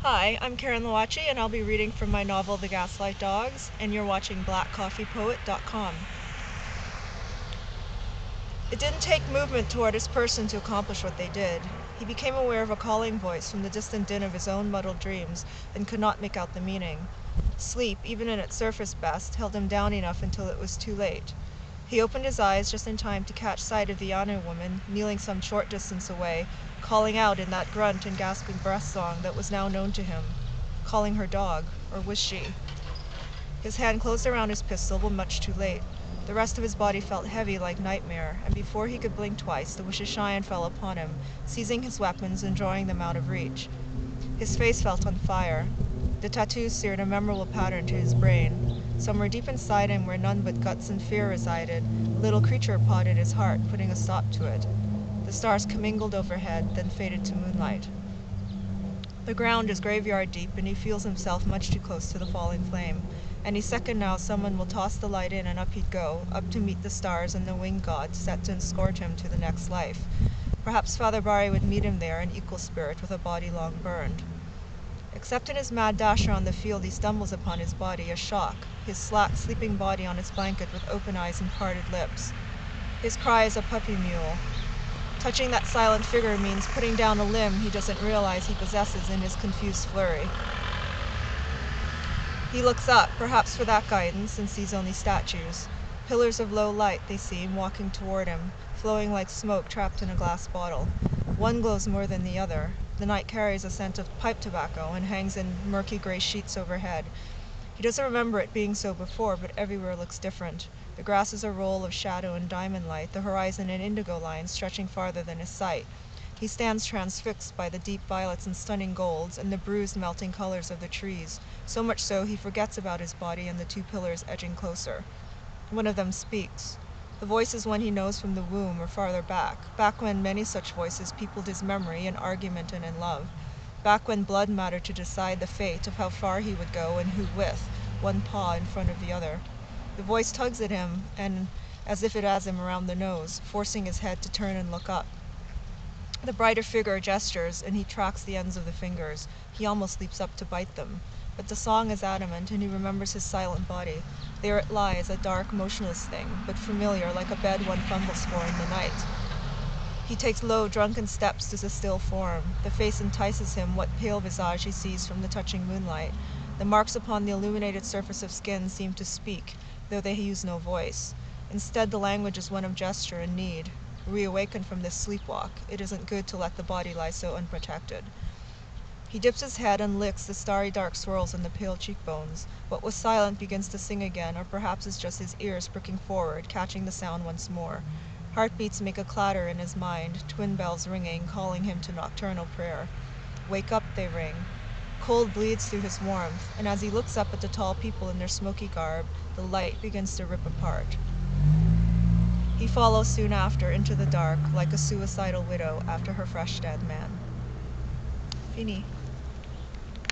Hi, I'm Karin Lowachee, and I'll be reading from my novel The Gaslight Dogs, and you're watching blackcoffeepoet.com. It didn't take movement toward his person to accomplish what they did. He became aware of a calling voice from the distant din of his own muddled dreams, and could not make out the meaning. Sleep, even in its surface best, held him down enough until it was too late. He opened his eyes just in time to catch sight of the Yano woman, kneeling some short distance away, calling out in that grunt and gasping breath song that was now known to him. Calling her dog, or was she? His hand closed around his pistol, but much too late. The rest of his body felt heavy like nightmare, and before he could blink twice, the Wishishian fell upon him, seizing his weapons and drawing them out of reach. His face felt on fire. The tattoos seared a memorable pattern to his brain. Somewhere deep inside him, where none but guts and fear resided, a little creature pawed at his heart, putting a stop to it. The stars commingled overhead, then faded to moonlight. The ground is graveyard deep, and he feels himself much too close to the falling flame. Any second now someone will toss the light in, and up he'd go, up to meet the stars and the winged gods set to escort him to the next life. Perhaps Father Barry would meet him there, an equal spirit with a body long burned. Except in his mad dash around the field, he stumbles upon his body, a shock, his slack, sleeping body on its blanket with open eyes and parted lips. His cry is a puppy mule. Touching that silent figure means putting down a limb he doesn't realize he possesses in his confused flurry. He looks up, perhaps for that guidance, and sees only statues. Pillars of low light, they seem, walking toward him, flowing like smoke trapped in a glass bottle. One glows more than the other. The night carries a scent of pipe tobacco and hangs in murky gray sheets overhead. He doesn't remember it being so before, but everywhere looks different. The grass is a roll of shadow and diamond light, the horizon an indigo line stretching farther than his sight. He stands transfixed by the deep violets and stunning golds, and the bruised melting colors of the trees, so much so he forgets about his body and the two pillars edging closer. One of them speaks. The voice is one he knows from the womb or farther back when many such voices peopled his memory in argument and in love. Back when blood mattered to decide the fate of how far he would go and who with, one paw in front of the other. The voice tugs at him, and as if it has him around the nose, forcing his head to turn and look up. The brighter figure gestures, and he tracks the ends of the fingers. He almost leaps up to bite them. But the song is adamant, and he remembers his silent body. There it lies, a dark, motionless thing, but familiar, like a bed one fumbles for in the night. He takes low, drunken steps to the still form. The face entices him, what pale visage he sees from the touching moonlight. The marks upon the illuminated surface of skin seem to speak, though they use no voice. Instead, the language is one of gesture and need. Reawakened from this sleepwalk, it isn't good to let the body lie so unprotected. He dips his head and licks the starry dark swirls in the pale cheekbones. What was silent begins to sing again, or perhaps it's just his ears pricking forward, catching the sound once more. Heartbeats make a clatter in his mind, twin bells ringing, calling him to nocturnal prayer. Wake up, they ring. Cold bleeds through his warmth, and as he looks up at the tall people in their smoky garb, the light begins to rip apart. He follows soon after into the dark, like a suicidal widow after her fresh dead man. Fini.